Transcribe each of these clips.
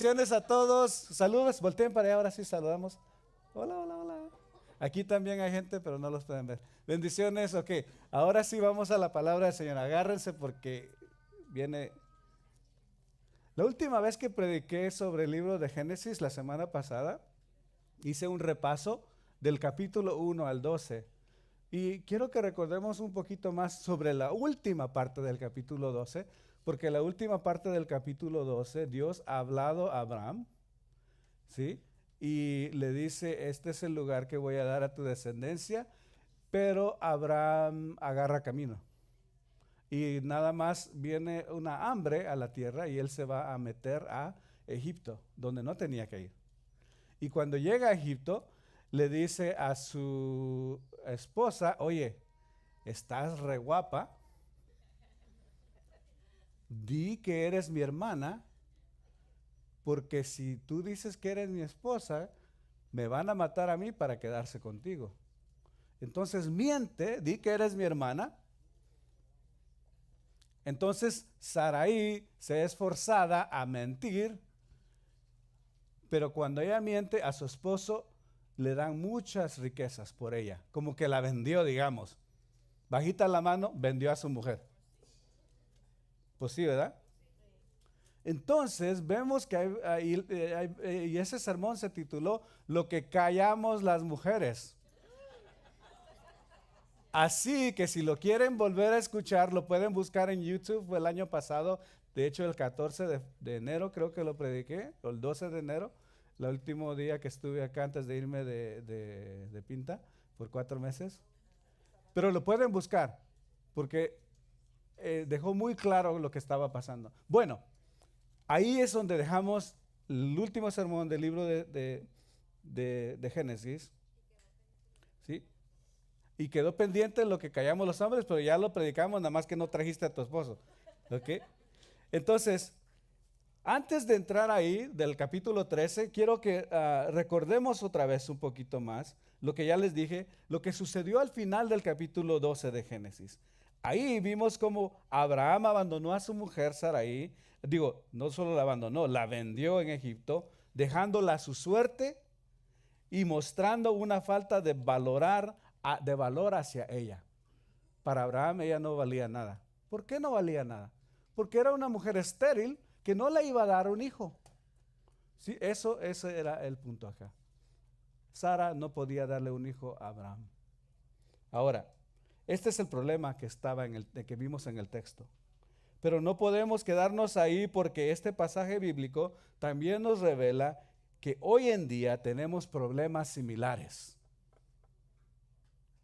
Bendiciones a todos. Saludos. Volteen para allá. Ahora sí saludamos. Hola, hola, hola. Aquí también hay gente, pero no los pueden ver. Bendiciones. Ok. Ahora sí vamos a la palabra del Señor. Agárrense porque viene. La última vez que prediqué sobre el libro de Génesis, la semana pasada, hice un repaso del capítulo 1 al 12. Y quiero que recordemos un poquito más sobre la última parte del capítulo 12, porque la última parte del capítulo 12, Dios ha hablado a Abraham, ¿sí? Y le dice, este es el lugar que voy a dar a tu descendencia, pero Abraham agarra camino. Y nada más viene una hambre a la tierra y él se va a meter a Egipto, donde no tenía que ir. Y cuando llega a Egipto, le dice a su esposa, oye, estás re guapa, di que eres mi hermana, porque si tú dices que eres mi esposa, me van a matar a mí para quedarse contigo. Entonces miente, di que eres mi hermana. Entonces Sarai se es forzada a mentir, pero cuando ella miente a su esposo, le dan muchas riquezas por ella, como que la vendió, digamos. Bajita la mano, vendió a su mujer. Pues sí, ¿verdad? Entonces vemos que y ese sermón se tituló Lo que callamos las mujeres. Así que si lo quieren volver a escuchar, lo pueden buscar en YouTube. Fue el año pasado, de hecho el 14 de enero creo que lo prediqué, o el 12 de enero, el último día que estuve acá antes de irme de Pinta por 4 meses. Pero lo pueden buscar, porque dejó muy claro lo que estaba pasando. Bueno, ahí es donde dejamos el último sermón del libro de Génesis, ¿sí? Y quedó pendiente lo que callamos los hombres, pero ya lo predicamos, nada más que no trajiste a tu esposo. ¿Ok? Entonces, antes de entrar ahí del capítulo 13, quiero que recordemos otra vez un poquito más lo que ya les dije, lo que sucedió al final del capítulo 12 de Génesis. Ahí vimos cómo Abraham abandonó a su mujer Sarai, digo, no solo la abandonó, la vendió en Egipto, dejándola a su suerte y mostrando una falta de valor hacia ella. Para Abraham ella no valía nada. ¿Por qué no valía nada? Porque era una mujer estéril que no le iba a dar un hijo. Sí, ese era el punto acá. Sara no podía darle un hijo a Abraham. Ahora, este es el problema que estaba que vimos en el texto. Pero no podemos quedarnos ahí porque este pasaje bíblico también nos revela que hoy en día tenemos problemas similares.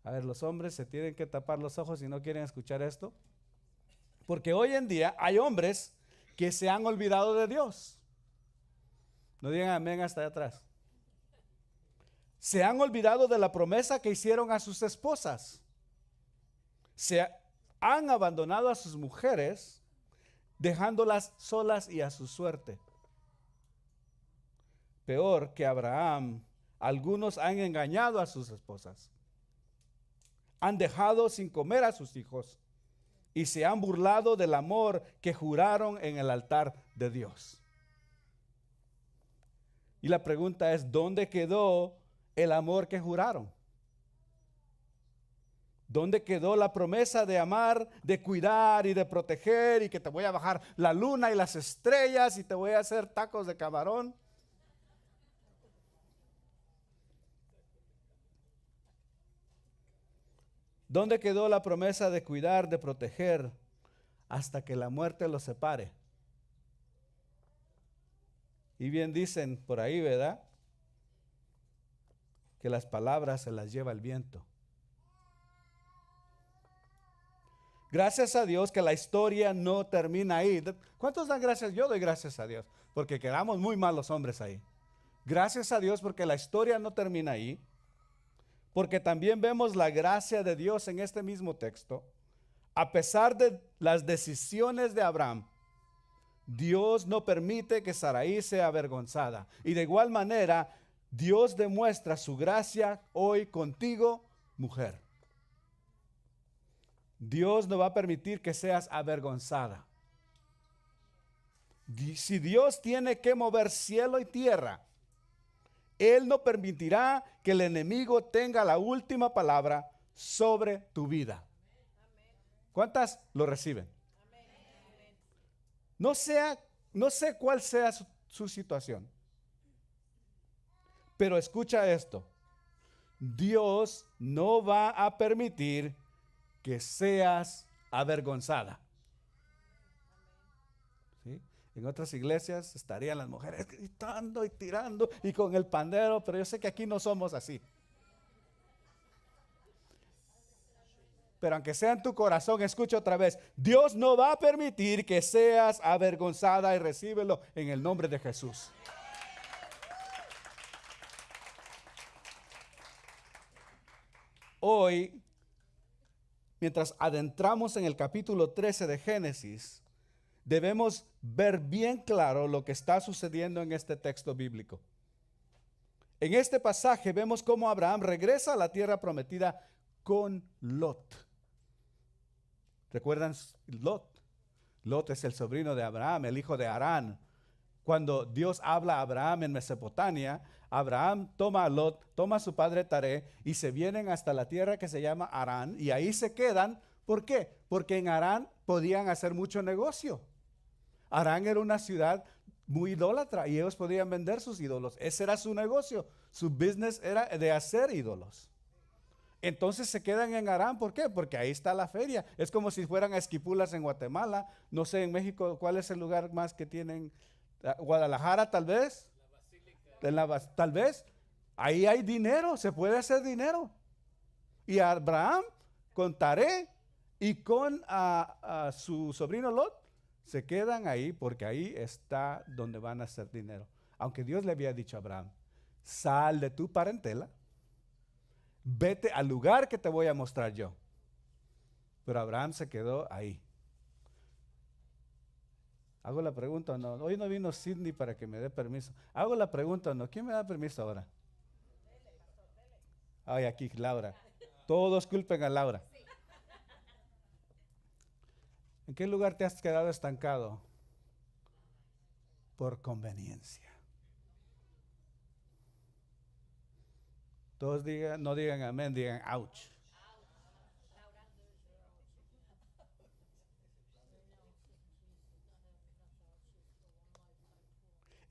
A ver, los hombres se tienen que tapar los ojos si no quieren escuchar esto. Porque hoy en día hay hombres que se han olvidado de Dios. No digan amén hasta allá atrás. Se han olvidado de la promesa que hicieron a sus esposas. Se han abandonado a sus mujeres, dejándolas solas y a su suerte. Peor que Abraham, algunos han engañado a sus esposas. Han dejado sin comer a sus hijos y se han burlado del amor que juraron en el altar de Dios. Y la pregunta es, ¿dónde quedó el amor que juraron? ¿Dónde quedó la promesa de amar, de cuidar y de proteger y que te voy a bajar la luna y las estrellas y te voy a hacer tacos de camarón? ¿Dónde quedó la promesa de cuidar, de proteger hasta que la muerte los separe? Y bien dicen por ahí, ¿verdad? Que las palabras se las lleva el viento. Gracias a Dios que la historia no termina ahí. ¿Cuántos dan gracias? Yo doy gracias a Dios, porque quedamos muy malos hombres ahí. Gracias a Dios porque la historia no termina ahí, porque también vemos la gracia de Dios en este mismo texto. A pesar de las decisiones de Abraham, Dios no permite que Sarai sea avergonzada. Y de igual manera, Dios demuestra su gracia hoy contigo, mujer. Dios no va a permitir que seas avergonzada. Si Dios tiene que mover cielo y tierra, Él no permitirá que el enemigo tenga la última palabra sobre tu vida. ¿Cuántas lo reciben? No sé cuál sea su situación, pero escucha esto. Dios no va a permitir que seas avergonzada. ¿Sí? En otras iglesias estarían las mujeres gritando y tirando y con el pandero, pero yo sé que aquí no somos así. Pero aunque sea en tu corazón, escucha otra vez, Dios no va a permitir que seas avergonzada, y recíbelo en el nombre de Jesús. Hoy, mientras adentramos en el capítulo 13 de Génesis, debemos ver bien claro lo que está sucediendo en este texto bíblico. En este pasaje vemos cómo Abraham regresa a la tierra prometida con Lot. ¿Recuerdan Lot? Lot es el sobrino de Abraham, el hijo de Harán. Cuando Dios habla a Abraham en Mesopotamia, Abraham toma a Lot, toma a su padre Taré y se vienen hasta la tierra que se llama Harán y ahí se quedan. ¿Por qué? Porque en Harán podían hacer mucho negocio. Harán era una ciudad muy idólatra y ellos podían vender sus ídolos. Ese era su negocio. Su business era de hacer ídolos. Entonces se quedan en Harán. ¿Por qué? Porque ahí está la feria. Es como si fueran a Esquipulas en Guatemala. No sé, en México, ¿cuál es el lugar más que tienen? Guadalajara, tal vez. Tal vez. Ahí hay dinero, se puede hacer dinero. Y Abraham, con Taré y con a su sobrino Lot, se quedan ahí porque ahí está donde van a hacer dinero. Aunque Dios le había dicho a Abraham, sal de tu parentela, vete al lugar que te voy a mostrar yo. Pero Abraham se quedó ahí. Hago la pregunta o no. Hoy no vino Sidney para que me dé permiso. Hago la pregunta o no. ¿Quién me da permiso ahora? Ay, aquí Laura. Todos culpen a Laura. ¿En qué lugar te has quedado estancado? Por conveniencia. Todos digan, no digan amén, digan ouch.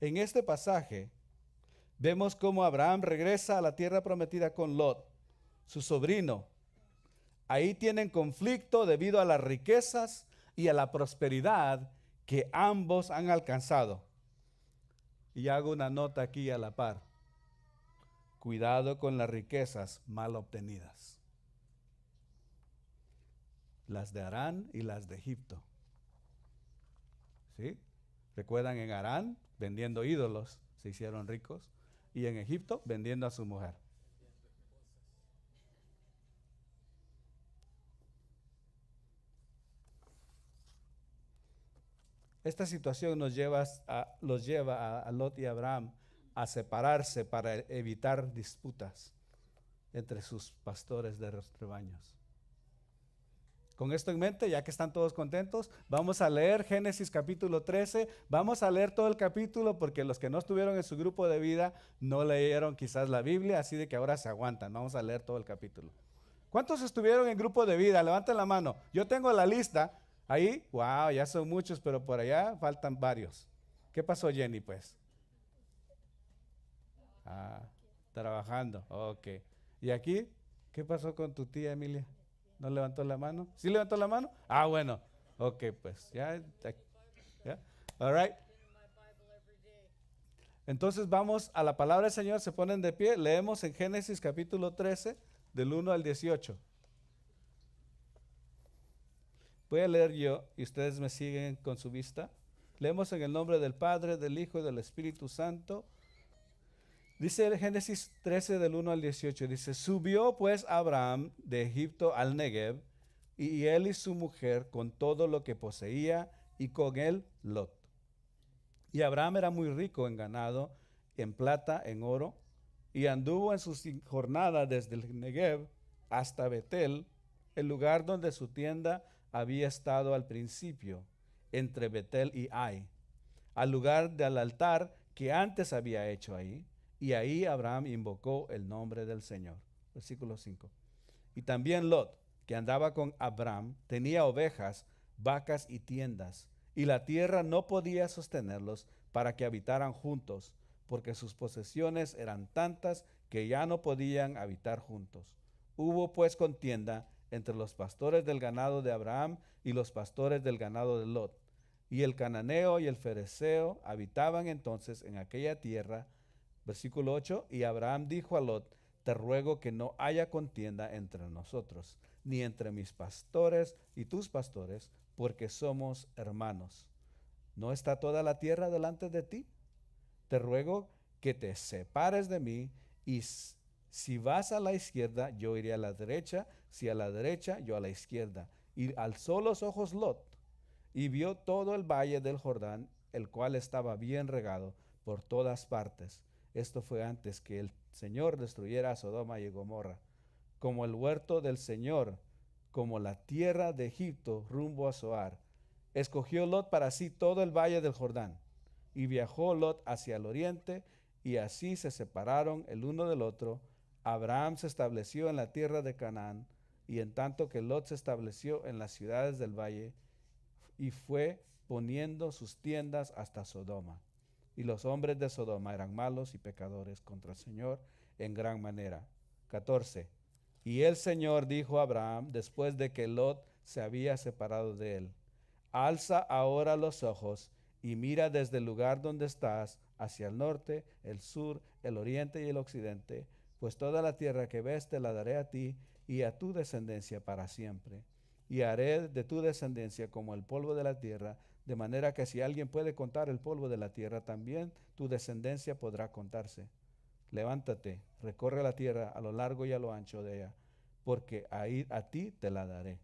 En este pasaje vemos cómo Abraham regresa a la tierra prometida con Lot, su sobrino. Ahí tienen conflicto debido a las riquezas y a la prosperidad que ambos han alcanzado. Y hago una nota aquí a la par. Cuidado con las riquezas mal obtenidas. Las de Harán y las de Egipto. ¿Sí? ¿Recuerdan en Harán, vendiendo ídolos, se hicieron ricos? Y en Egipto, vendiendo a su mujer. Esta situación los lleva a Lot y Abraham a separarse para evitar disputas entre sus pastores de los rebaños. Con esto en mente, ya que están todos contentos, vamos a leer Génesis capítulo 13. Vamos a leer todo el capítulo porque los que no estuvieron en su grupo de vida no leyeron quizás la Biblia, así de que ahora se aguantan. Vamos a leer todo el capítulo. ¿Cuántos estuvieron en grupo de vida? Levanten la mano. Yo tengo la lista. Ahí, wow, ya son muchos, pero por allá faltan varios. ¿Qué pasó, Jenny, pues? Trabajando, ok. ¿Y aquí? ¿Qué pasó con tu tía Emilia? ¿No levantó la mano? ¿Sí levantó la mano? Bueno, ok, pues, ya. All right. Entonces vamos a la palabra del Señor, se ponen de pie, leemos en Génesis capítulo 13, del 1 al 18. Voy a leer yo y ustedes me siguen con su vista. Leemos en el nombre del Padre, del Hijo y del Espíritu Santo. Dice el Génesis 13 del 1 al 18, dice, subió pues Abraham de Egipto al Negev, y él y su mujer con todo lo que poseía, y con él Lot. Y Abraham era muy rico en ganado, en plata, en oro, y anduvo en sus jornadas desde el Negev hasta Betel, el lugar donde su tienda había estado al principio, entre Betel y Ai, al lugar del altar que antes había hecho ahí. Y ahí Abraham invocó el nombre del Señor. Versículo 5. Y también Lot, que andaba con Abraham, tenía ovejas, vacas y tiendas, y la tierra no podía sostenerlos para que habitaran juntos, porque sus posesiones eran tantas que ya no podían habitar juntos. Hubo pues contienda entre los pastores del ganado de Abraham y los pastores del ganado de Lot. Y el cananeo y el fereceo habitaban entonces en aquella tierra. Versículo 8, y Abraham dijo a Lot, te ruego que no haya contienda entre nosotros, ni entre mis pastores y tus pastores, porque somos hermanos. ¿No está toda la tierra delante de ti? Te ruego que te separes de mí, y si vas a la izquierda, yo iré a la derecha, si a la derecha, yo a la izquierda. Y alzó los ojos Lot, y vio todo el valle del Jordán, el cual estaba bien regado por todas partes. Esto fue antes que el Señor destruyera a Sodoma y Gomorra, como el huerto del Señor, como la tierra de Egipto rumbo a Zoar. Escogió Lot para sí todo el valle del Jordán, y viajó Lot hacia el oriente, y así se separaron el uno del otro. Abraham se estableció en la tierra de Canaán, y en tanto que Lot se estableció en las ciudades del valle, y fue poniendo sus tiendas hasta Sodoma. Y los hombres de Sodoma eran malos y pecadores contra el Señor en gran manera. 14. Y el Señor dijo a Abraham, después de que Lot se había separado de él, alza ahora los ojos y mira desde el lugar donde estás hacia el norte, el sur, el oriente y el occidente, pues toda la tierra que ves te la daré a ti y a tu descendencia para siempre. Y haré de tu descendencia como el polvo de la tierra, de manera que si alguien puede contar el polvo de la tierra, también tu descendencia podrá contarse. Levántate, recorre la tierra a lo largo y a lo ancho de ella, porque ahí a ti te la daré.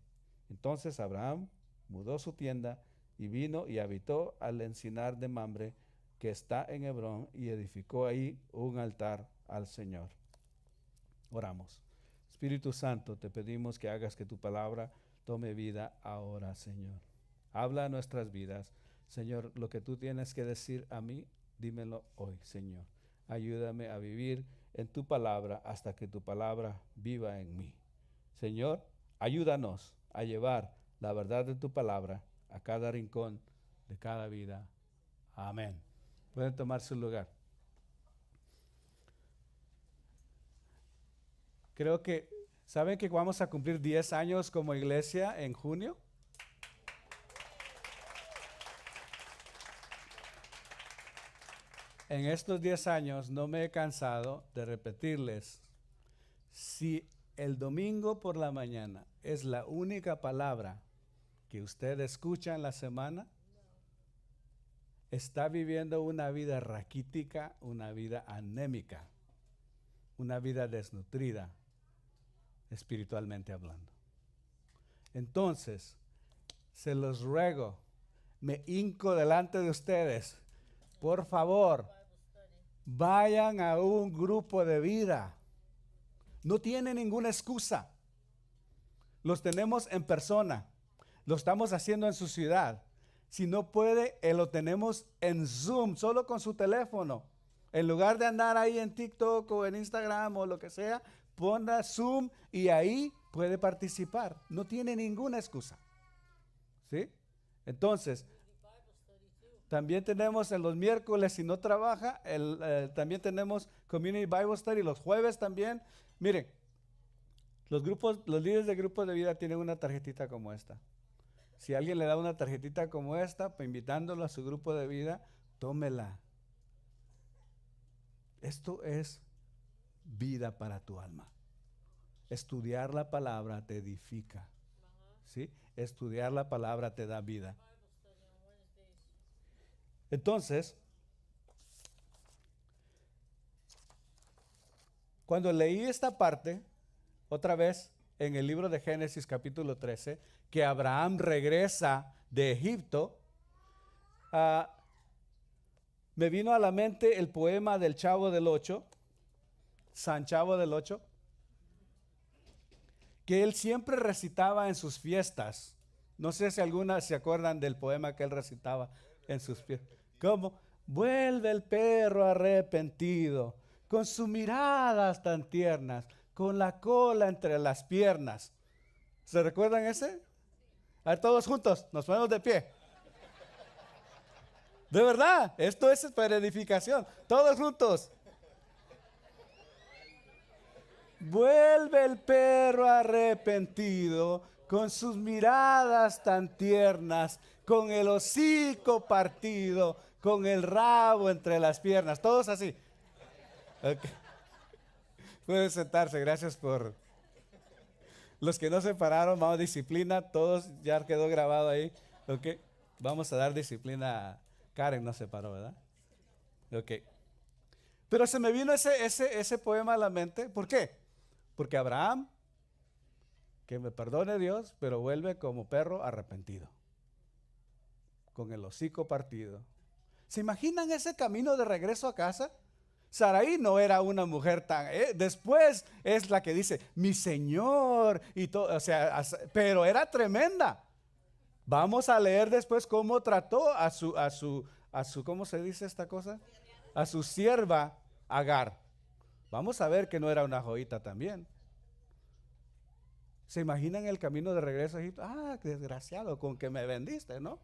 Entonces Abraham mudó su tienda y vino y habitó al encinar de Mamre, que está en Hebrón, y edificó ahí un altar al Señor. Oramos. Espíritu Santo, te pedimos que hagas que tu palabra tome vida ahora, Señor. Habla a nuestras vidas. Señor, lo que tú tienes que decir a mí, dímelo hoy, Señor. Ayúdame a vivir en tu palabra hasta que tu palabra viva en mí. Señor, ayúdanos a llevar la verdad de tu palabra a cada rincón de cada vida. Amén. Pueden tomar su lugar. Creo que, ¿saben que vamos a cumplir 10 años como iglesia en junio? En estos 10 años no me he cansado de repetirles, si el domingo por la mañana es la única palabra que usted escucha en la semana, está viviendo una vida raquítica, una vida anémica, una vida desnutrida, espiritualmente hablando. Entonces, se los ruego, me hinco delante de ustedes, por favor, vayan a un grupo de vida. No tiene ninguna excusa. Los tenemos en persona. Lo estamos haciendo en su ciudad. Si no puede, lo tenemos en Zoom, solo con su teléfono. En lugar de andar ahí en TikTok o en Instagram o lo que sea, ponga Zoom y ahí puede participar. No tiene ninguna excusa. ¿Sí? Entonces, también tenemos en los miércoles, si no trabaja, también tenemos Community Bible Study los jueves también. Miren, los líderes de grupos de vida tienen una tarjetita como esta. Si alguien le da una tarjetita como esta, pues invitándolo a su grupo de vida, tómela. Esto es vida para tu alma. Estudiar la palabra te edifica. ¿Sí? Estudiar la palabra te da vida. Entonces, cuando leí esta parte, otra vez en el libro de Génesis capítulo 13, que Abraham regresa de Egipto, me vino a la mente el poema del Chavo del Ocho, San Chavo del Ocho, que él siempre recitaba en sus fiestas. No sé si algunas se acuerdan del poema que él recitaba en sus fiestas. ¿Cómo? Vuelve el perro arrepentido, con sus miradas tan tiernas, con la cola entre las piernas. ¿Se recuerdan ese? A ver, todos juntos, nos ponemos de pie. De verdad, esto es para edificación. Todos juntos. Vuelve el perro arrepentido, con sus miradas tan tiernas, con el hocico partido, con el rabo entre las piernas. Todos así. Okay. Pueden sentarse, gracias por los que no se pararon. Vamos a disciplina, todos ya quedó grabado ahí. Ok, vamos a dar disciplina. Karen no se paró, ¿verdad? Ok. Pero se me vino ese poema a la mente. ¿Por qué? Porque Abraham, que me perdone Dios, pero vuelve como perro arrepentido, con el hocico partido. ¿Se imaginan ese camino de regreso a casa? Sarai no era una mujer tan... después es la que dice, mi señor, y todo, o sea, pero era tremenda. Vamos a leer después cómo trató a su, ¿cómo se dice esta cosa? A su sierva Agar. Vamos a ver que no era una joyita también. ¿Se imaginan el camino de regreso a Egipto? Ah, qué desgraciado, con que me vendiste, ¿no?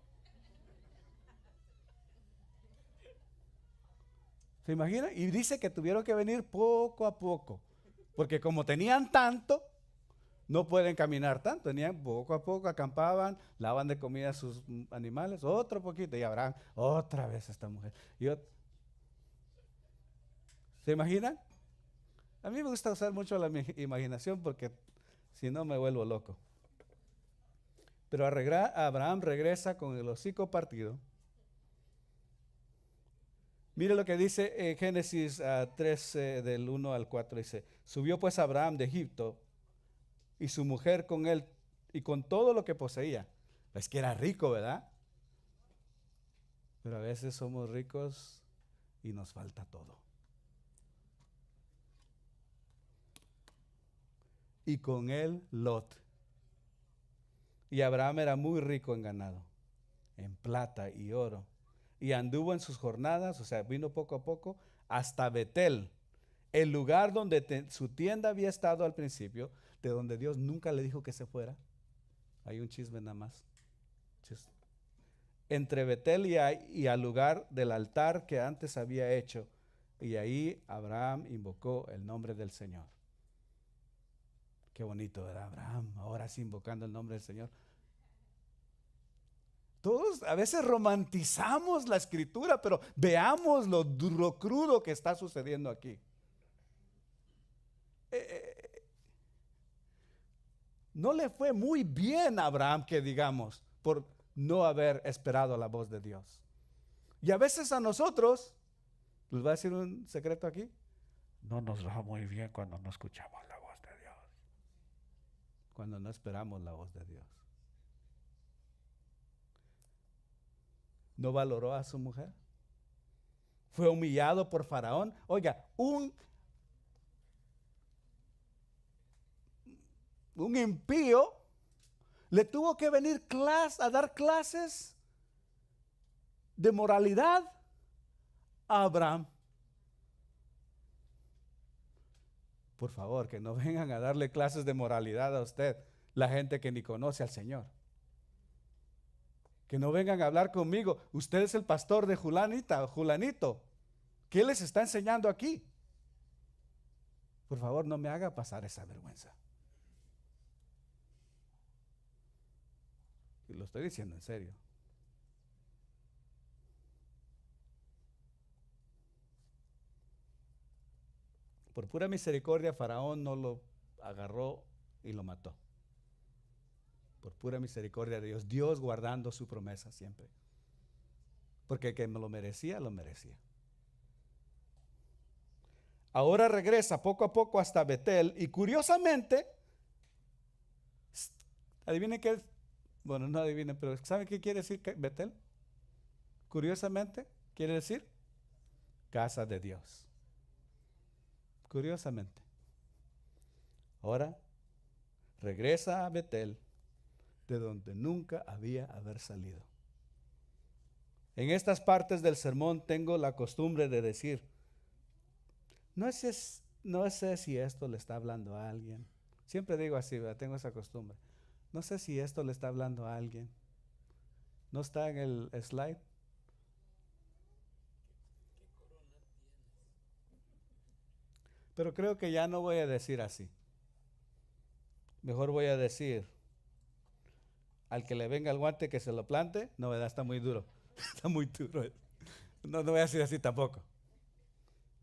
¿Se imaginan? Y dice que tuvieron que venir poco a poco, porque como tenían tanto, no pueden caminar tanto, tenían poco a poco, acampaban, lavan de comida a sus animales, otro poquito, y Abraham, otra vez esta mujer. ¿Se imaginan? A mí me gusta usar mucho la imaginación porque si no me vuelvo loco. Pero Abraham regresa con el hocico partido. Mire lo que dice Génesis 3 del 1 al 4, dice, subió pues Abraham de Egipto y su mujer con él y con todo lo que poseía. Es que era rico, ¿verdad? Pero a veces somos ricos y nos falta todo. Y con él Lot. Y Abraham era muy rico en ganado, en plata y oro. Y anduvo en sus jornadas, o sea, vino poco a poco, hasta Betel, el lugar donde su tienda había estado al principio, de donde Dios nunca le dijo que se fuera. Hay un chisme nada más. Entre Betel y al lugar del altar que antes había hecho. Y ahí Abraham invocó el nombre del Señor. Qué bonito, ¿verdad? Abraham, ahora sí invocando el nombre del Señor. Todos a veces romantizamos la escritura, pero veamos lo duro, crudo que está sucediendo aquí. No le fue muy bien a Abraham, que digamos, por no haber esperado la voz de Dios. Y a veces a nosotros, les voy a decir un secreto aquí, no nos va muy bien cuando no escuchamos la voz de Dios, cuando no esperamos la voz de Dios. ¿No valoró a su mujer? Fue humillado por Faraón. Oiga, un impío le tuvo que venir a dar clases de moralidad a Abraham. Por favor, que no vengan a darle clases de moralidad a usted, la gente que ni conoce al Señor. Que no vengan a hablar conmigo. Usted es el pastor de Julanito. ¿Qué les está enseñando aquí? Por favor, no me haga pasar esa vergüenza. Y lo estoy diciendo en serio. Por pura misericordia, Faraón no lo agarró y lo mató. Por pura misericordia de Dios, Dios guardando su promesa siempre. Porque el que me lo merecía, lo merecía. Ahora regresa poco a poco hasta Betel y curiosamente, adivinen qué, bueno, no adivinen, pero ¿saben qué quiere decir Betel? Curiosamente, quiere decir casa de Dios. Curiosamente. Ahora regresa a Betel, de donde nunca había haber salido. En estas partes del sermón tengo la costumbre de decir, no sé si esto le está hablando a alguien. Siempre digo así, ¿verdad? Tengo esa costumbre. No sé si esto le está hablando a alguien. ¿No está en el slide? Pero creo que ya no voy a decir así. Mejor voy a decir, al que le venga el guante que se lo plante. No, ¿verdad? Está muy duro. Está muy duro. No, no voy a decir así tampoco.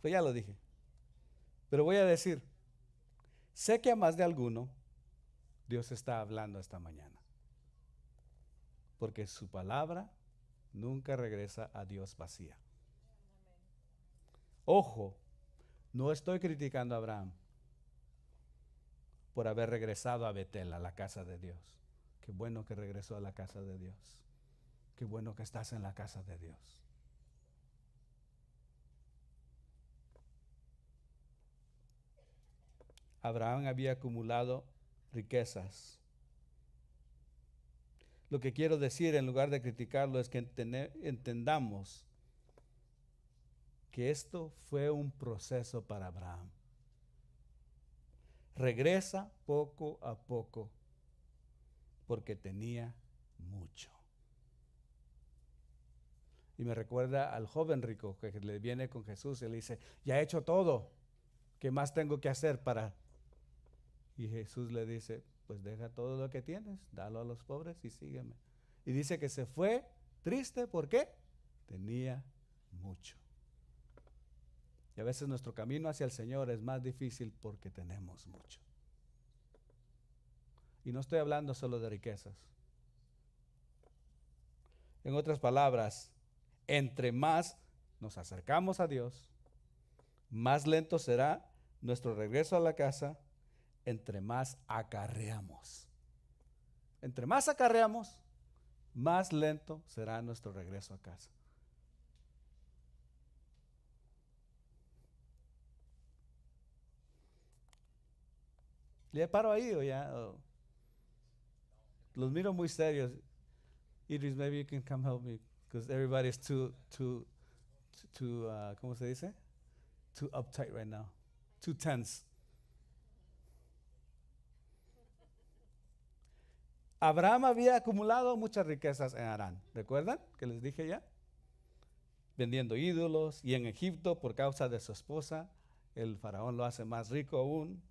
Pues ya lo dije. Pero voy a decir, sé que a más de alguno Dios está hablando esta mañana. Porque su palabra nunca regresa a Dios vacía. Ojo, no estoy criticando a Abraham por haber regresado a Betel, a la casa de Dios. Qué bueno que regresó a la casa de Dios. Qué bueno que estás en la casa de Dios. Abraham había acumulado riquezas. Lo que quiero decir, en lugar de criticarlo, es que entendamos que esto fue un proceso para Abraham. Regresa poco a poco porque tenía mucho. Y me recuerda al joven rico que le viene con Jesús y le dice, ya he hecho todo, ¿qué más tengo que hacer para? Y Jesús le dice, pues deja todo lo que tienes, dalo a los pobres y sígueme. Y dice que se fue triste, ¿por qué? Tenía mucho. Y a veces nuestro camino hacia el Señor es más difícil porque tenemos mucho. Y no estoy hablando solo de riquezas. En otras palabras, entre más nos acercamos a Dios, más lento será nuestro regreso a la casa, entre más acarreamos. Entre más acarreamos, más lento será nuestro regreso a casa. ¿Le paro ahí o ya? Los miro muy serios. Idris, maybe you can come help me, because everybody's too, ¿cómo se dice? Too uptight right now. Too tense. Abraham había acumulado muchas riquezas en Harán. ¿Recuerdan que les dije ya? Vendiendo ídolos, y en Egipto, por causa de su esposa, el faraón lo hace más rico aún.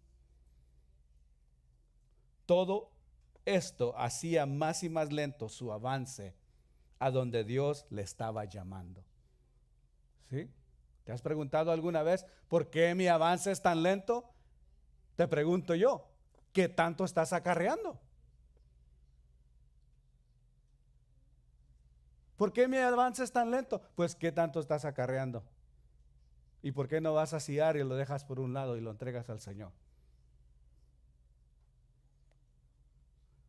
Todo esto hacía más y más lento su avance a donde Dios le estaba llamando. ¿Sí? ¿Te has preguntado alguna vez por qué mi avance es tan lento? Te pregunto yo, ¿qué tanto estás acarreando? ¿Por qué mi avance es tan lento? Pues ¿qué tanto estás acarreando? ¿Y por qué no vas a siar y lo dejas por un lado y lo entregas al Señor?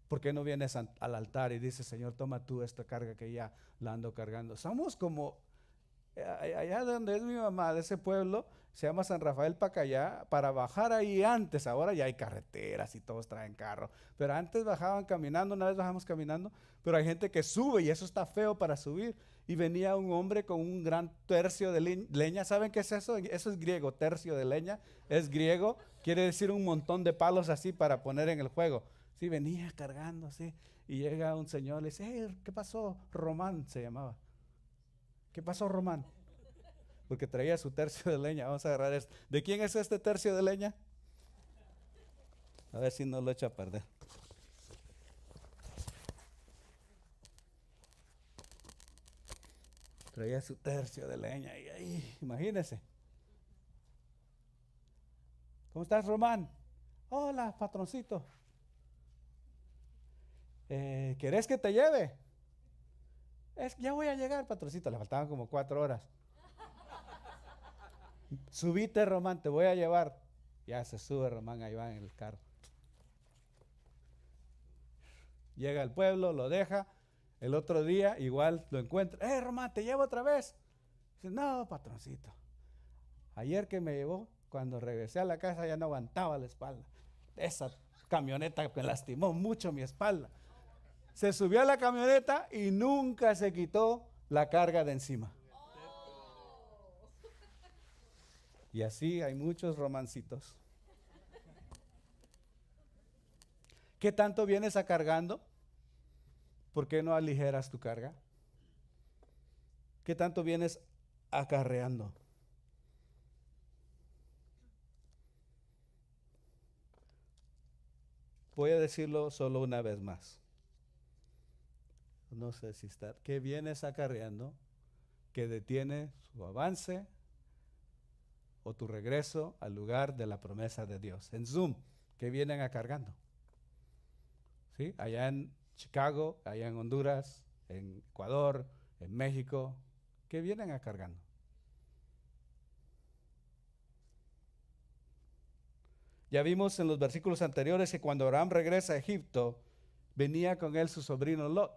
¿Por qué no vienes al altar y dices, Señor, toma tú esta carga que ya la ando cargando? Somos como, allá donde es mi mamá, de ese pueblo, se llama San Rafael Pacayá, para bajar ahí antes, ahora ya hay carreteras y todos traen carro, pero antes bajaban caminando, una vez bajamos caminando, pero hay gente que sube y eso está feo para subir. Y venía un hombre con un gran tercio de leña. ¿Saben qué es eso? Eso es griego, tercio de leña, es griego, quiere decir un montón de palos así para poner en el fuego. Sí, venía cargando así, y llega un señor, le dice, hey, ¿qué pasó? Román se llamaba. ¿Qué pasó, Román? Porque traía su tercio de leña. Vamos a agarrar esto. ¿De quién es este tercio de leña? A ver si no lo echa a perder. Traía su tercio de leña y ahí, imagínese. ¿Cómo estás, Román? Hola, patroncito. ¿Querés que te lleve? Ya voy a llegar, patroncito. Le faltaban como 4 horas. Subite, Román, te voy a llevar. Ya se sube Román, ahí va en el carro. Llega al pueblo, lo deja. El otro día igual lo encuentra. Román, te llevo otra vez. Dice, no, patroncito. Ayer que me llevó, cuando regresé a la casa ya no aguantaba la espalda. Esa camioneta me lastimó mucho mi espalda. Se subió a la camioneta y nunca se quitó la carga de encima. Y así hay muchos romancitos. ¿Qué tanto vienes cargando? ¿Por qué no aligeras tu carga? ¿Qué tanto vienes acarreando? Voy a decirlo solo una vez más. No sé si está. ¿Qué vienes acarreando que detiene su avance o tu regreso al lugar de la promesa de Dios? En Zoom, ¿qué vienen acargando? ¿Sí? Allá en Chicago, allá en Honduras, en Ecuador, en México, ¿qué vienen acargando? Ya vimos en los versículos anteriores que cuando Abraham regresa a Egipto, venía con él su sobrino Lot.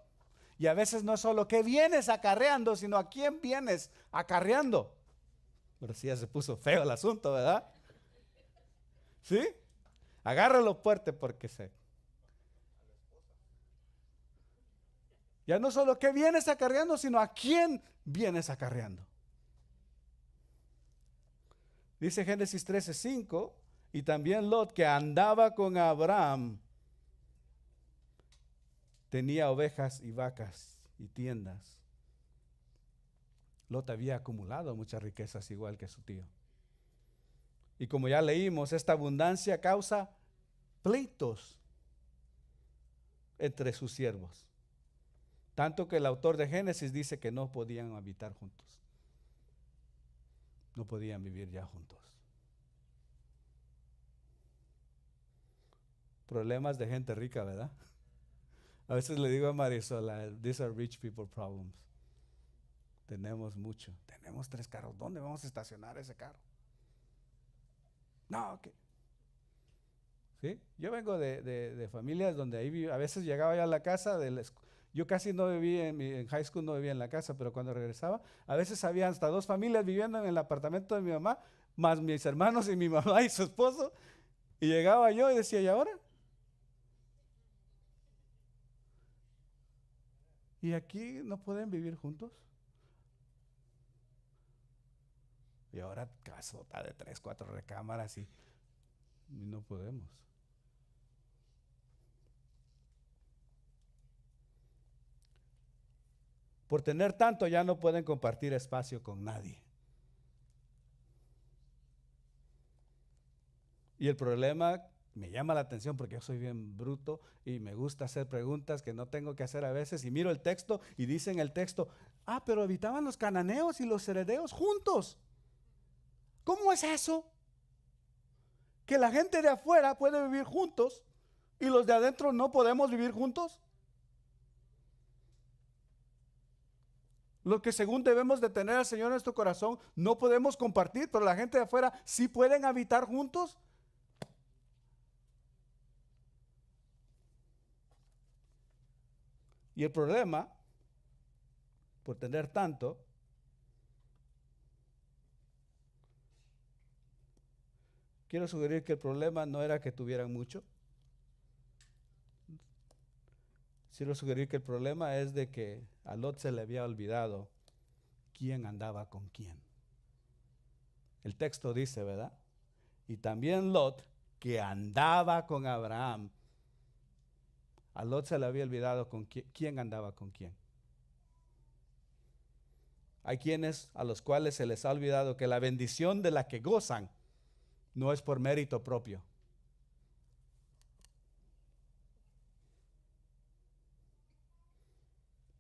Y a veces no es solo qué vienes acarreando, sino a quién vienes acarreando. Pero sí ya se puso feo el asunto, ¿verdad? ¿Sí? Agárralo fuerte porque sé. Ya no solo qué vienes acarreando, sino a quién vienes acarreando. Dice Génesis 13:5, y también Lot, que andaba con Abraham, tenía ovejas y vacas y tiendas. Lot había acumulado muchas riquezas igual que su tío. Y como ya leímos, esta abundancia causa pleitos entre sus siervos. Tanto que el autor de Génesis dice que no podían habitar juntos. No podían vivir ya juntos. Problemas de gente rica, ¿verdad? A veces le digo a Marisol, these are rich people problems. Tenemos mucho. Tenemos 3 carros. ¿Dónde vamos a estacionar ese carro? No, ¿qué? ¿Sí? Yo vengo de familias donde ahí a veces llegaba ya a la casa yo casi no vivía en high school, no vivía en la casa, pero cuando regresaba, a veces había hasta 2 familias viviendo en el apartamento de mi mamá, más mis hermanos y mi mamá y su esposo, y llegaba yo y decía, ¿y ahora? ¿Y aquí no pueden vivir juntos? Y ahora casota de 3, 4 recámaras y no podemos. Por tener tanto ya no pueden compartir espacio con nadie. Y el problema me llama la atención porque yo soy bien bruto y me gusta hacer preguntas que no tengo que hacer a veces. Y miro el texto y dice en el texto, pero habitaban los cananeos y los heredeos juntos. ¿Cómo es eso? Que la gente de afuera puede vivir juntos y los de adentro no podemos vivir juntos. Lo que según debemos de tener al Señor en nuestro corazón no podemos compartir, pero la gente de afuera sí pueden habitar juntos. Y el problema, por tener tanto, quiero sugerir que el problema no era que tuvieran mucho. Quiero sugerir que el problema es de que a Lot se le había olvidado quién andaba con quién. El texto dice, ¿verdad? Y también Lot, que andaba con Abraham, a Lot se le había olvidado con quién andaba con quién. Hay quienes a los cuales se les ha olvidado que la bendición de la que gozan no es por mérito propio.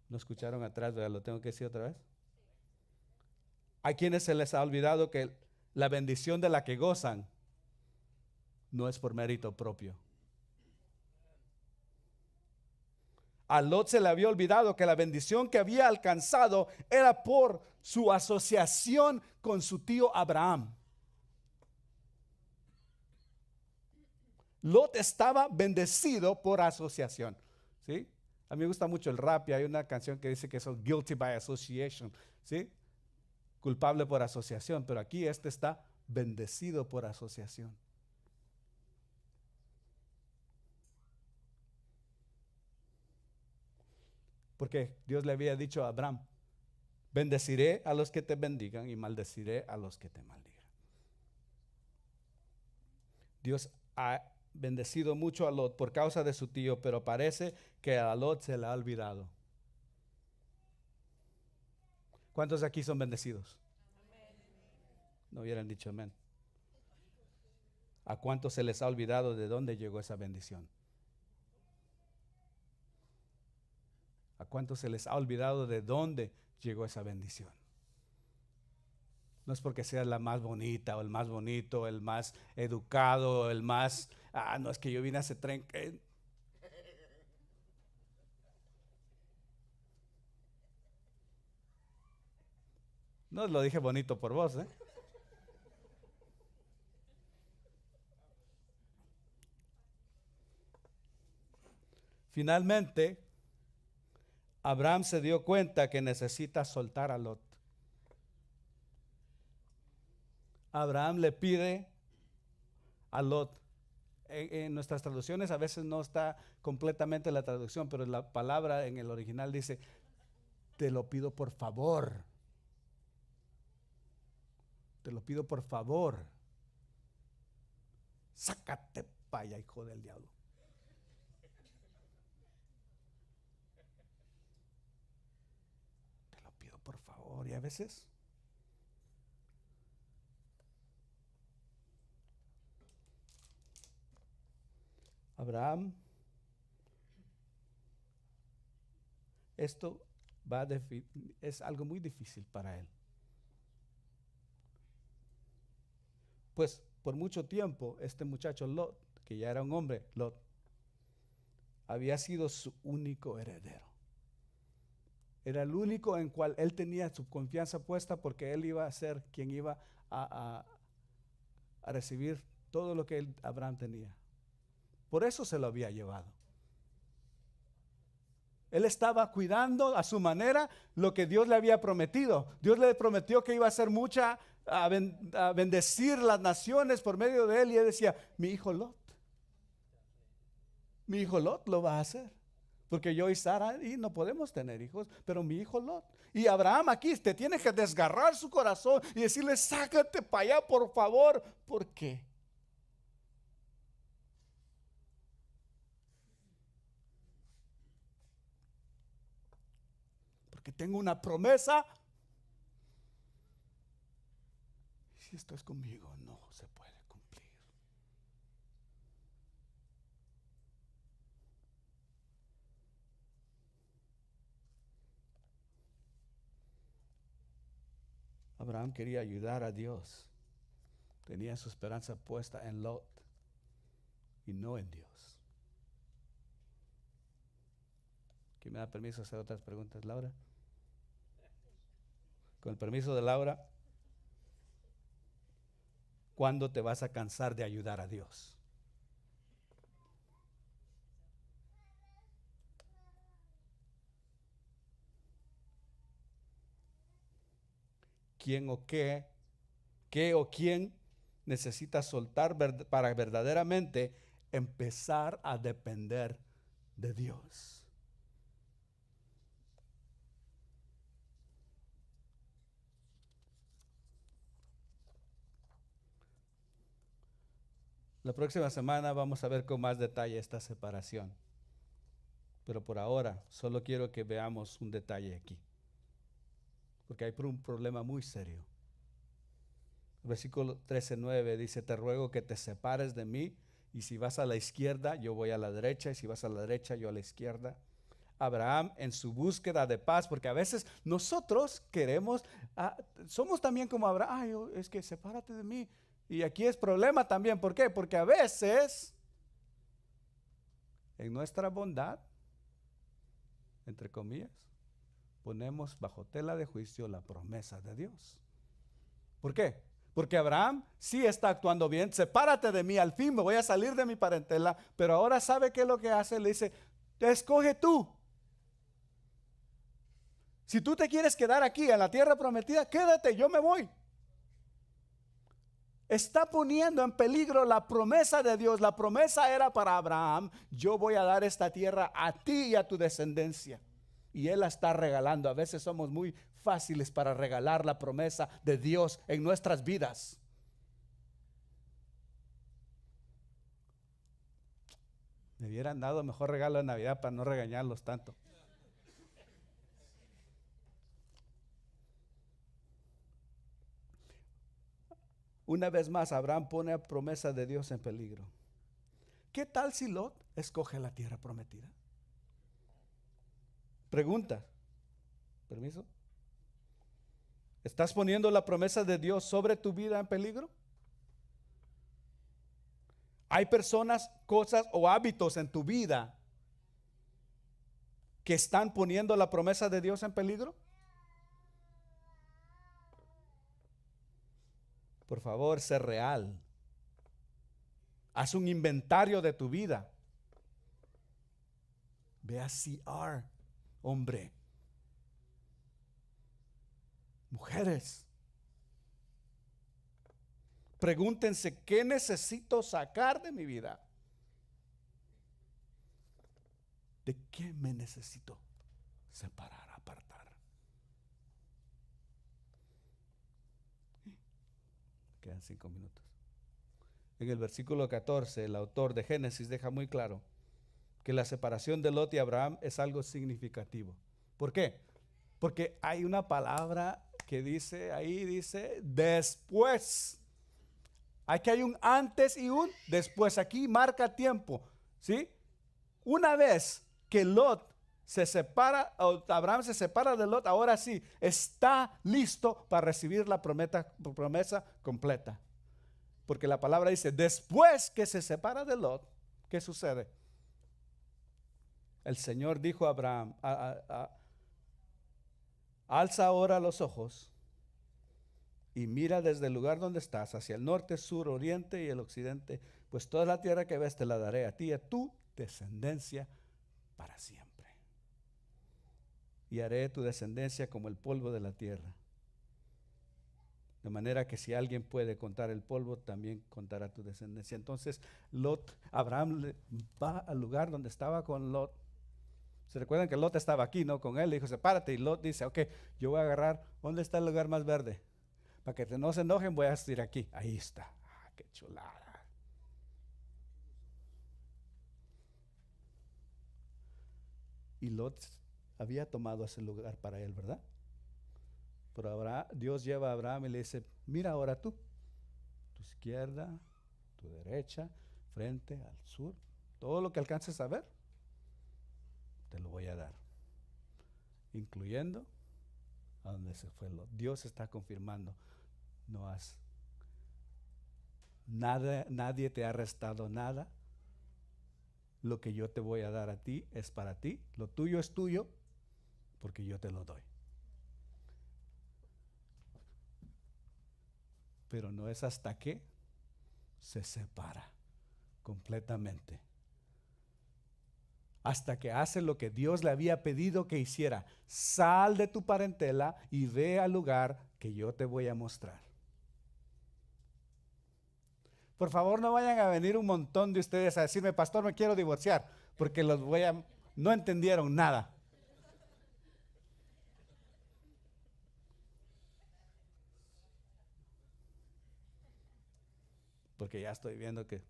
¿No escucharon atrás? ¿Verdad? ¿Lo tengo que decir otra vez? Hay quienes se les ha olvidado que la bendición de la que gozan no es por mérito propio. A Lot se le había olvidado que la bendición que había alcanzado era por su asociación con su tío Abraham. Lot estaba bendecido por asociación. ¿Sí? A mí me gusta mucho el rap y hay una canción que dice que son guilty by association. ¿Sí? Culpable por asociación, pero aquí está bendecido por asociación. Porque Dios le había dicho a Abraham, Bendeciré a los que te bendigan y maldeciré a los que te maldigan. Dios ha bendecido mucho a Lot por causa de su tío, pero parece que a Lot se le ha olvidado. ¿Cuántos de aquí son bendecidos? No hubieran dicho amén. ¿A cuántos se les ha olvidado de dónde llegó esa bendición? ¿A cuántos se les ha olvidado de dónde llegó esa bendición? No es porque seas la más bonita o el más bonito, el más educado, el más, no es que yo vine a ese tren. No lo dije bonito por vos, ¿eh? Finalmente, Abraham se dio cuenta que necesita soltar a Lot. Abraham le pide a Lot. En nuestras traducciones a veces no está completamente la traducción, pero la palabra en el original dice, te lo pido por favor. Te lo pido por favor. Sácate para allá, hijo del diablo. Te lo pido por favor. Y a veces Abraham, esto es algo muy difícil para él. Pues por mucho tiempo este muchacho Lot, que ya era un hombre, Lot, había sido su único heredero. Era el único en cual él tenía su confianza puesta, porque él iba a ser quien iba a recibir todo lo que Abraham tenía. Por eso se lo había llevado. Él estaba cuidando a su manera lo que Dios le había prometido. Dios le prometió que iba a hacer a bendecir las naciones por medio de él. Y él decía, mi hijo Lot lo va a hacer. Porque yo y Sara y no podemos tener hijos, pero mi hijo Lot. Y Abraham aquí te tiene que desgarrar su corazón y decirle, sácate para allá, por favor. ¿Por qué? Porque tengo una promesa. Si esto es conmigo, no se puede cumplir. Abraham quería ayudar a Dios. Tenía su esperanza puesta en Lot y no en Dios. ¿Quién me da permiso de hacer otras preguntas, Laura? Con el permiso de Laura, ¿cuándo te vas a cansar de ayudar a Dios? ¿Quién o qué o quién necesita soltar para verdaderamente empezar a depender de Dios? La próxima semana vamos a ver con más detalle esta separación. Pero por ahora solo quiero que veamos un detalle aquí, porque hay un problema muy serio. El versículo 13:9 dice, te ruego que te separes de mí, y si vas a la izquierda, yo voy a la derecha, y si vas a la derecha, yo a la izquierda. Abraham, en su búsqueda de paz, porque a veces nosotros queremos, somos también como Abraham, es que sepárate de mí. Y aquí es problema también, ¿por qué? Porque a veces, en nuestra bondad, entre comillas, ponemos bajo tela de juicio la promesa de Dios. ¿Por qué? Porque Abraham sí está actuando bien, sepárate de mí, al fin me voy a salir de mi parentela, pero ahora ¿sabe qué es lo que hace? Le dice, te escoge tú. Si tú te quieres quedar aquí en la tierra prometida, quédate, yo me voy. Está poniendo en peligro la promesa de Dios. La promesa era para Abraham, yo voy a dar esta tierra a ti y a tu descendencia. y Él la está regalando. A veces somos muy fáciles para regalar la promesa de Dios en nuestras vidas. Me hubieran dado mejor regalo de Navidad para no regañarlos tanto. Una vez más, Abraham pone la promesa de Dios en peligro. ¿Qué tal si Lot escoge la tierra prometida? Pregunta. ¿Permiso? ¿Estás poniendo la promesa de Dios sobre tu vida en peligro? ¿Hay personas, cosas o hábitos en tu vida que están poniendo la promesa de Dios en peligro? Por favor, sé real. Haz un inventario de tu vida. Ve a CR, hombre. Mujeres. Pregúntense, ¿qué necesito sacar de mi vida? ¿De qué me necesito separar, apartar? Quedan 5 minutos. En el versículo 14, el autor de Génesis deja muy claro que la separación de Lot y Abraham es algo significativo. ¿Por qué? Porque hay una palabra que dice, ahí dice, después. Aquí hay un antes y un después. Aquí marca tiempo, ¿sí? Una vez que Lot se separa, o Abraham se separa de Lot, ahora sí, está listo para recibir la promesa completa. Porque la palabra dice, después que se separa de Lot, ¿qué sucede? El Señor dijo a Abraham, alza ahora los ojos y mira desde el lugar donde estás, hacia el norte, sur, oriente y el occidente, pues toda la tierra que ves te la daré a ti y a tu descendencia para siempre. Y haré tu descendencia como el polvo de la tierra. De manera que si alguien puede contar el polvo, también contará tu descendencia. Entonces Abraham va al lugar donde estaba con Lot. ¿Se recuerdan que Lot estaba aquí, no? Con él, le dijo, sepárate. Y Lot dice, ok, yo voy a agarrar, ¿dónde está el lugar más verde? Para que no se enojen, voy a ir aquí. Ahí está. Ah, qué chulada. Y Lot había tomado ese lugar para él, ¿verdad? Pero Dios lleva a Abraham y le dice, mira ahora tú, tu izquierda, tu derecha, frente, al sur, todo lo que alcances a ver, te lo voy a dar. Incluyendo a donde se fue Lot. Dios está confirmando. Nadie te ha restado nada. Lo que yo te voy a dar a ti es para ti. Lo tuyo es tuyo porque yo te lo doy. Pero no es hasta que se separa completamente. Hasta que hace lo que Dios le había pedido que hiciera. Sal de tu parentela y ve al lugar que yo te voy a mostrar. Por favor, no vayan a venir un montón de ustedes a decirme, pastor, me quiero divorciar, porque no entendieron nada. Porque ya estoy viendo que...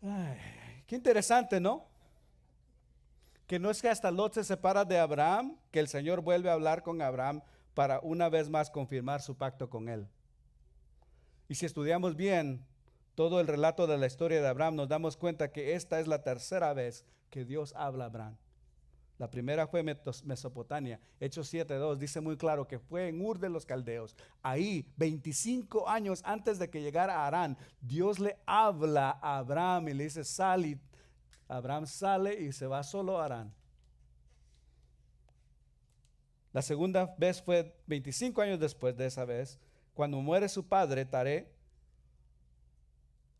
Ay, qué interesante, ¿no? Que no es que hasta Lot se separa de Abraham, que el Señor vuelve a hablar con Abraham para una vez más confirmar su pacto con él. Y si estudiamos bien todo el relato de la historia de Abraham, nos damos cuenta que esta es la tercera vez que Dios habla a Abraham. La primera fue Mesopotamia. Hechos 7:2 dice muy claro que fue en Ur de los Caldeos. Ahí, 25 años antes de que llegara a Harán, Dios le habla a Abraham y le dice, sal, y Abraham sale y se va solo a Harán. La segunda vez fue 25 años después de esa vez, cuando muere su padre, Taré,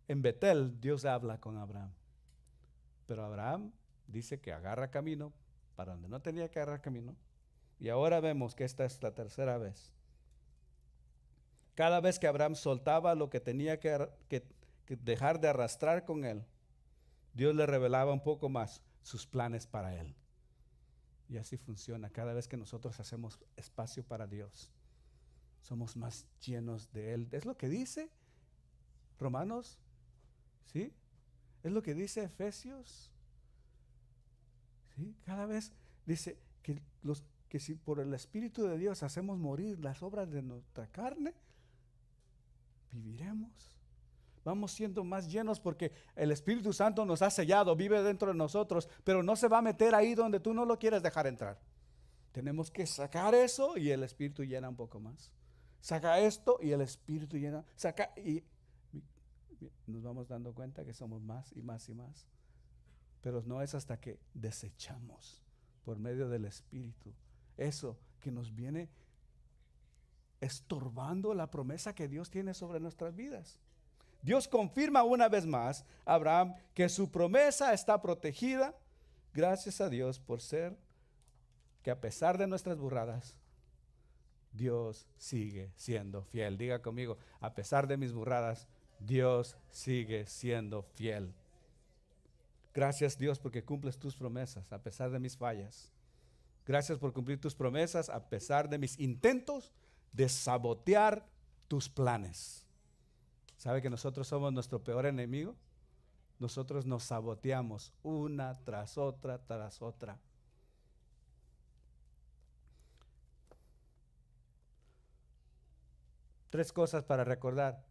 en Betel, Dios habla con Abraham. Pero Abraham dice que agarra camino para donde no tenía que agarrar camino. Y ahora vemos que esta es la tercera vez. Cada vez que Abraham soltaba lo que tenía que dejar de arrastrar con él, Dios le revelaba un poco más sus planes para él. Y así funciona. Cada vez que nosotros hacemos espacio para Dios, somos más llenos de Él. Es lo que dice Romanos, ¿sí? Es lo que dice Efesios, ¿sí? Cada vez dice que si por el Espíritu de Dios hacemos morir las obras de nuestra carne, viviremos. Vamos siendo más llenos porque el Espíritu Santo nos ha sellado, vive dentro de nosotros, pero no se va a meter ahí donde tú no lo quieres dejar entrar. Tenemos que sacar eso y el Espíritu llena un poco más. Saca esto y el Espíritu llena. Saca y nos vamos dando cuenta que somos más y más y más. Pero no es hasta que desechamos por medio del Espíritu eso que nos viene estorbando la promesa que Dios tiene sobre nuestras vidas. Dios confirma una vez más a Abraham que su promesa está protegida. Gracias a Dios por ser que a pesar de nuestras burradas, Dios sigue siendo fiel. Diga conmigo, a pesar de mis burradas, Dios sigue siendo fiel. Gracias Dios porque cumples tus promesas a pesar de mis fallas. Gracias por cumplir tus promesas a pesar de mis intentos de sabotear tus planes. ¿Sabe que nosotros somos nuestro peor enemigo? Nosotros nos saboteamos una tras otra, tras otra. Tres cosas para recordar.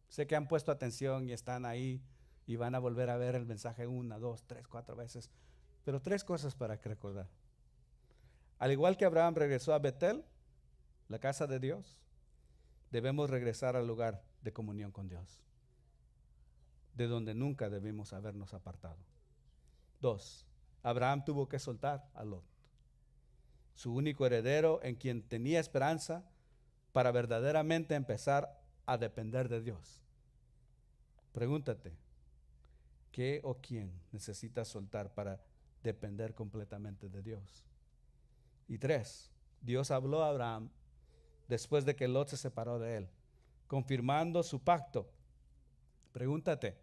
Sé que han puesto atención y están ahí y van a volver a ver el mensaje 1, 2, 3, 4 veces. Pero tres cosas para recordar. Al igual que Abraham regresó a Betel, la casa de Dios, debemos regresar al lugar de comunión con Dios, de donde nunca debimos habernos apartado. 2. Abraham tuvo que soltar a Lot, su único heredero en quien tenía esperanza para verdaderamente empezar a depender de Dios. Pregúntate, ¿qué o quién necesitas soltar para depender completamente de Dios? Y 3. Dios habló a Abraham después de que Lot se separó de él, confirmando su pacto. Pregúntate,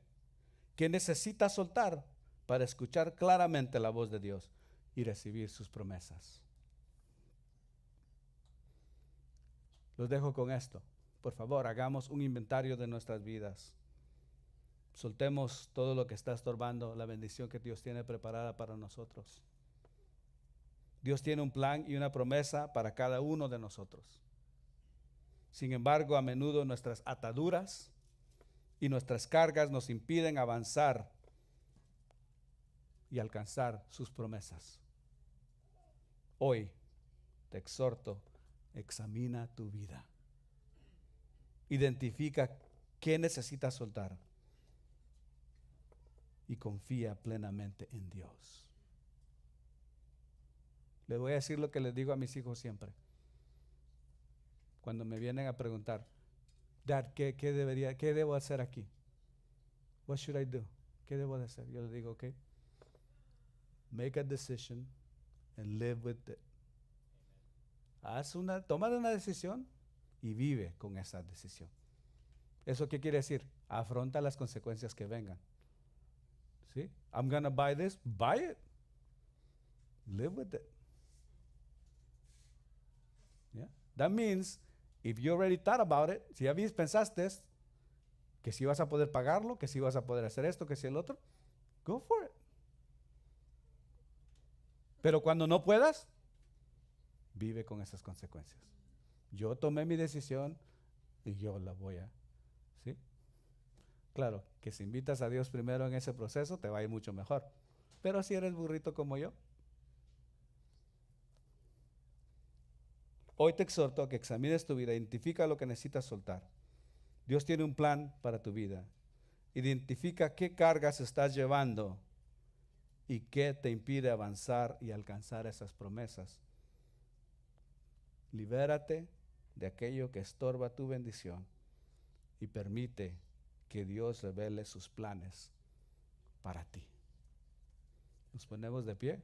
¿qué necesitas soltar para escuchar claramente la voz de Dios y recibir sus promesas? Los dejo con esto. Por favor, hagamos un inventario de nuestras vidas. Soltemos todo lo que está estorbando la bendición que Dios tiene preparada para nosotros. Dios tiene un plan y una promesa para cada uno de nosotros. Sin embargo, a menudo nuestras ataduras y nuestras cargas nos impiden avanzar y alcanzar sus promesas. Hoy te exhorto, examina tu vida. Identifica qué necesitas soltar y confía plenamente en Dios. Le voy a decir lo que les digo a mis hijos siempre. Cuando me vienen a preguntar, Dad, ¿qué debo hacer aquí? What should I do? ¿Qué debo de hacer? Yo les digo, okay, make a decision and live with it. Toma una decisión y vive con esa decisión. ¿Eso qué quiere decir? Afronta las consecuencias que vengan. ¿Sí? I'm gonna buy this, buy it. Live with it. Yeah? That means, if you already thought about it, si ya pensaste que si vas a poder pagarlo, que si vas a poder hacer esto, que si el otro, go for it. Pero cuando no puedas, vive con esas consecuencias. Yo tomé mi decisión y yo la voy a, ¿sí? Claro, que si invitas a Dios primero en ese proceso, te va a ir mucho mejor. Pero si eres burrito como yo, hoy te exhorto a que examines tu vida, identifica lo que necesitas soltar. Dios tiene un plan para tu vida. Identifica qué cargas estás llevando y qué te impide avanzar y alcanzar esas promesas. Libérate de aquello que estorba tu bendición y permite que Dios revele sus planes para ti. Nos ponemos de pie.